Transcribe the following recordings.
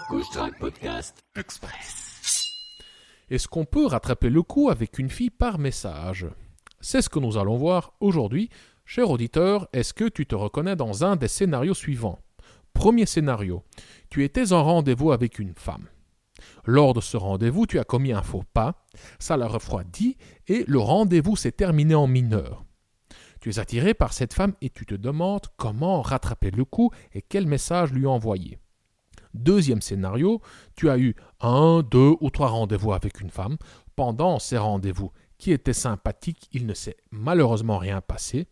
Couche-Tard Podcast Express. Est-ce qu'on peut rattraper le coup avec une fille par message? C'est ce que nous allons voir aujourd'hui. Cher auditeur, est-ce que tu te reconnais dans un des scénarios suivants? Premier scénario, tu étais en rendez-vous avec une femme. Lors de ce rendez-vous, tu as commis un faux pas, ça l'a refroidi et le rendez-vous s'est terminé en mineur. Tu es attiré par cette femme et tu te demandes comment rattraper le coup et quel message lui envoyer. Deuxième scénario, tu as eu 1, 2 ou 3 rendez-vous avec une femme. Pendant ces rendez-vous qui étaient sympathiques, il ne s'est malheureusement rien passé.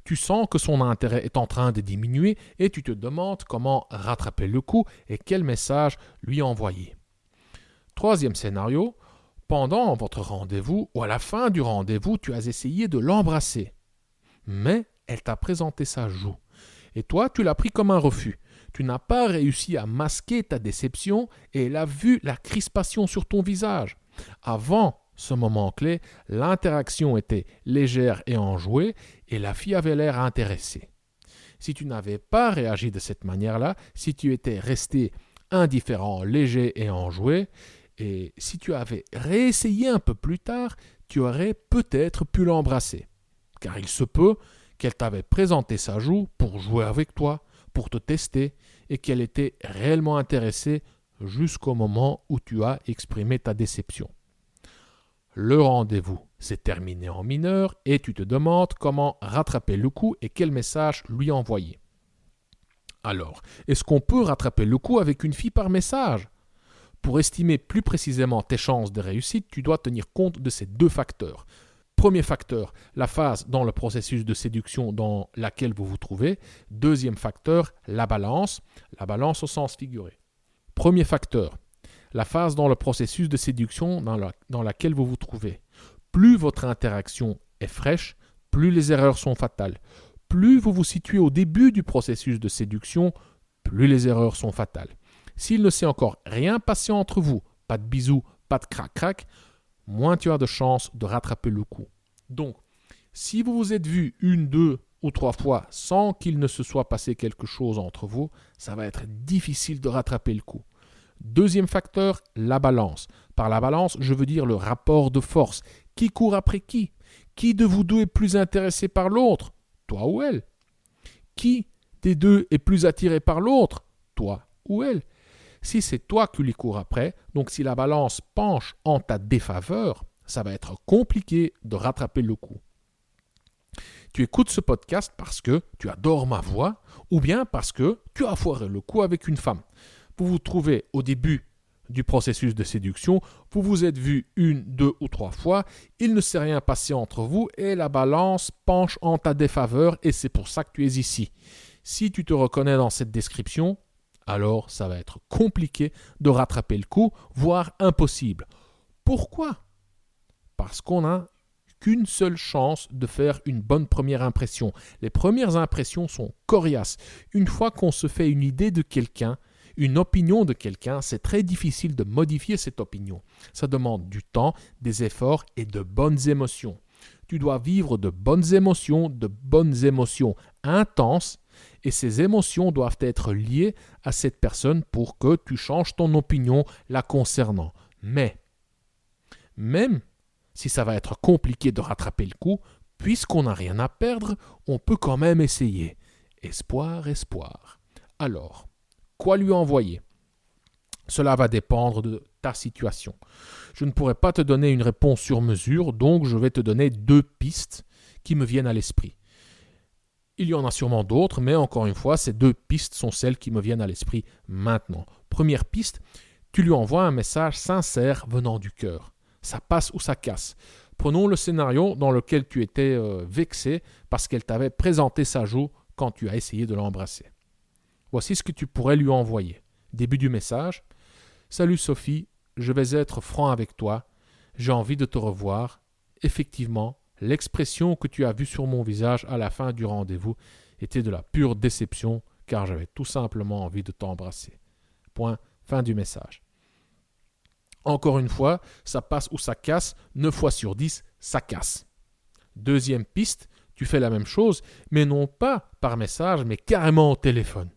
Tu sens que son intérêt est en train de diminuer et tu te demandes comment rattraper le coup et quel message lui envoyer. Troisième scénario, pendant votre rendez-vous ou à la fin du rendez-vous, tu as essayé de l'embrasser. Mais elle t'a présenté sa joue. Et toi, tu l'as pris comme un refus. Tu n'as pas réussi à masquer ta déception et elle a vu la crispation sur ton visage. Avant ce moment clé, l'interaction était légère et enjouée et la fille avait l'air intéressée. Si tu n'avais pas réagi de cette manière-là, si tu étais resté indifférent, léger et enjoué, et si tu avais réessayé un peu plus tard, tu aurais peut-être pu l'embrasser. Car il se peut qu'elle t'avait présenté sa joue pour jouer avec toi, pour te tester, et qu'elle était réellement intéressée jusqu'au moment où tu as exprimé ta déception. Le rendez-vous s'est terminé en mineur et tu te demandes comment rattraper le coup et quel message lui envoyer. Alors, est-ce qu'on peut rattraper le coup avec une fille par message? Pour estimer plus précisément tes chances de réussite, tu dois tenir compte de ces deux facteurs. Premier facteur, la phase dans le processus de séduction dans laquelle vous vous trouvez. Deuxième facteur, la balance au sens figuré. Premier facteur, la phase dans le processus de séduction dans laquelle vous vous trouvez. Plus votre interaction est fraîche, plus les erreurs sont fatales. Plus vous vous situez au début du processus de séduction, plus les erreurs sont fatales. S'il ne s'est encore rien passé entre vous, pas de bisous, pas de crac-crac, moins tu as de chances de rattraper le coup. Donc, si vous vous êtes vu 1, 2 ou 3 fois sans qu'il ne se soit passé quelque chose entre vous, ça va être difficile de rattraper le coup. Deuxième facteur, la balance. Par la balance, je veux dire le rapport de force. Qui court après qui? Qui de vous deux est plus intéressé par l'autre? Toi ou elle? Qui des deux est plus attiré par l'autre? Toi ou elle? Si c'est toi qui lui cours après, donc si la balance penche en ta défaveur, ça va être compliqué de rattraper le coup. Tu écoutes ce podcast parce que tu adores ma voix ou bien parce que tu as foiré le coup avec une femme. Vous vous trouvez au début du processus de séduction, vous vous êtes vu 1, 2 ou 3 fois, il ne s'est rien passé entre vous et la balance penche en ta défaveur et c'est pour ça que tu es ici. Si tu te reconnais dans cette description, alors ça va être compliqué de rattraper le coup, voire impossible. Pourquoi? Parce qu'on n'a qu'une seule chance de faire une bonne première impression. Les premières impressions sont coriaces. Une fois qu'on se fait une idée de quelqu'un, une opinion de quelqu'un, c'est très difficile de modifier cette opinion. Ça demande du temps, des efforts et de bonnes émotions. Tu dois vivre de bonnes émotions intenses, et ces émotions doivent être liées à cette personne pour que tu changes ton opinion la concernant. Mais, même si ça va être compliqué de rattraper le coup, puisqu'on n'a rien à perdre, on peut quand même essayer. Espoir, espoir. Alors, quoi lui envoyer? Cela va dépendre de ta situation. Je ne pourrai pas te donner une réponse sur mesure, donc je vais te donner 2 pistes qui me viennent à l'esprit. Il y en a sûrement d'autres, mais encore une fois, ces 2 pistes sont celles qui me viennent à l'esprit maintenant. Première piste, tu lui envoies un message sincère venant du cœur. Ça passe ou ça casse. Prenons le scénario dans lequel tu étais vexé parce qu'elle t'avait présenté sa joue quand tu as essayé de l'embrasser. Voici ce que tu pourrais lui envoyer. Début du message. Salut Sophie, je vais être franc avec toi. J'ai envie de te revoir. Effectivement, l'expression que tu as vue sur mon visage à la fin du rendez-vous était de la pure déception car j'avais tout simplement envie de t'embrasser. Point, fin du message. Encore une fois, ça passe ou ça casse, 9 fois sur 10, ça casse. Deuxième piste, tu fais la même chose, mais non pas par message, mais carrément au téléphone.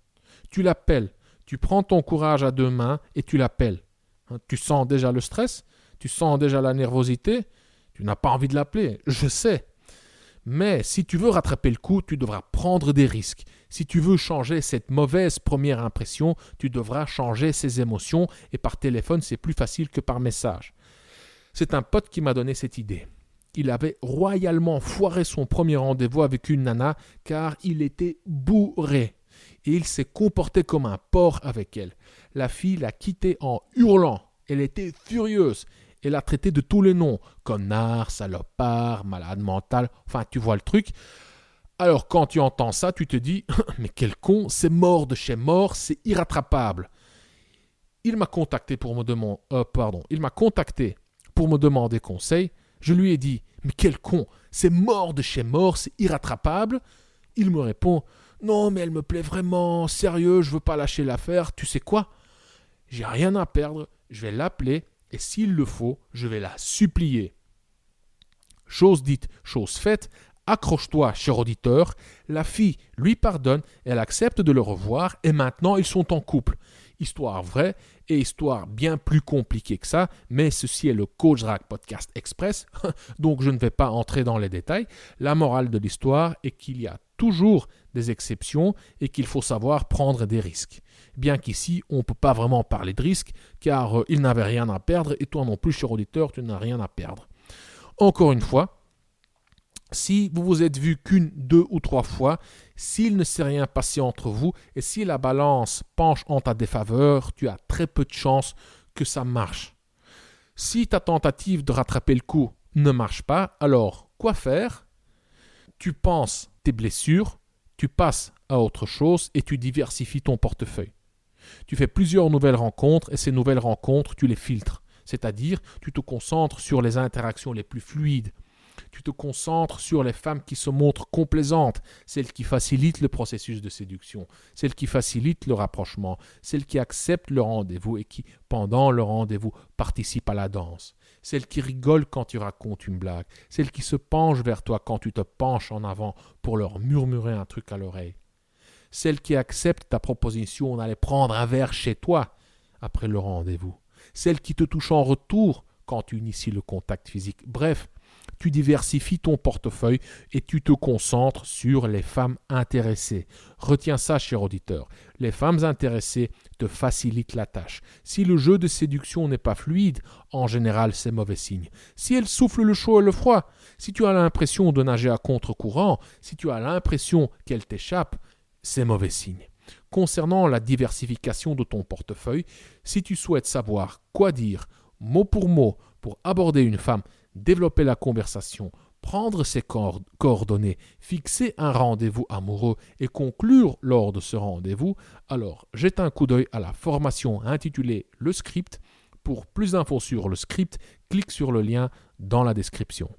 Tu l'appelles, Tu prends ton courage à 2 mains et tu l'appelles. Tu sens déjà le stress, tu sens déjà la nervosité, tu n'as pas envie de l'appeler, je sais. Mais si tu veux rattraper le coup, tu devras prendre des risques. Si tu veux changer cette mauvaise première impression, tu devras changer ses émotions et par téléphone, c'est plus facile que par message. C'est un pote qui m'a donné cette idée. Il avait royalement foiré son premier rendez-vous avec une nana car il était bourré. Et il s'est comporté comme un porc avec elle. La fille l'a quitté en hurlant. Elle était furieuse. Elle l'a traité de tous les noms. Connard, salopard, malade mental. Enfin, tu vois le truc. Alors, quand tu entends ça, tu te dis « Mais quel con, c'est mort de chez mort, c'est irrattrapable. » Il m'a contacté pour me demander conseil. Je lui ai dit « Mais quel con, c'est mort de chez mort, c'est irrattrapable. » Il me répond « Non, mais elle me plaît vraiment, sérieux, je veux pas lâcher l'affaire, tu sais quoi? J'ai rien à perdre, je vais l'appeler et s'il le faut, je vais la supplier. » Chose dite, chose faite, accroche-toi, cher auditeur, la fille lui pardonne, elle accepte de le revoir et maintenant ils sont en couple. Histoire vraie et histoire bien plus compliquée que ça, mais ceci est le Coach Rack Podcast Express, donc je ne vais pas entrer dans les détails. La morale de l'histoire est qu'il y a toujours des exceptions et qu'il faut savoir prendre des risques. Bien qu'ici, on ne peut pas vraiment parler de risques, car il n'avait rien à perdre et toi non plus, cher auditeur, tu n'as rien à perdre. Encore une fois, si vous vous êtes vu qu'une, 2 ou 3 fois, s'il ne s'est rien passé entre vous et si la balance penche en ta défaveur, tu as très peu de chances que ça marche. Si ta tentative de rattraper le coup ne marche pas, alors quoi faire? Tu penses tes blessures, tu passes à autre chose et tu diversifies ton portefeuille. Tu fais plusieurs nouvelles rencontres et ces nouvelles rencontres, tu les filtres. C'est-à-dire, tu te concentres sur les interactions les plus fluides. Tu te concentres sur les femmes qui se montrent complaisantes, celles qui facilitent le processus de séduction, celles qui facilitent le rapprochement, celles qui acceptent le rendez-vous et qui, pendant le rendez-vous, participent à la danse, celles qui rigolent quand tu racontes une blague, celles qui se penchent vers toi quand tu te penches en avant pour leur murmurer un truc à l'oreille, celles qui acceptent ta proposition d'aller prendre un verre chez toi après le rendez-vous, celles qui te touchent en retour quand tu inities le contact physique. Bref, tu diversifies ton portefeuille et tu te concentres sur les femmes intéressées. Retiens ça, cher auditeur. Les femmes intéressées te facilitent la tâche. Si le jeu de séduction n'est pas fluide, en général, c'est mauvais signe. Si elles soufflent le chaud et le froid, si tu as l'impression de nager à contre-courant, si tu as l'impression qu'elles t'échappent, c'est mauvais signe. Concernant la diversification de ton portefeuille, si tu souhaites savoir quoi dire, mot pour aborder une femme, développer la conversation, prendre ses coordonnées, fixer un rendez-vous amoureux et conclure lors de ce rendez-vous, alors jette un coup d'œil à la formation intitulée « Le script ». Pour plus d'infos sur le script, clique sur le lien dans la description.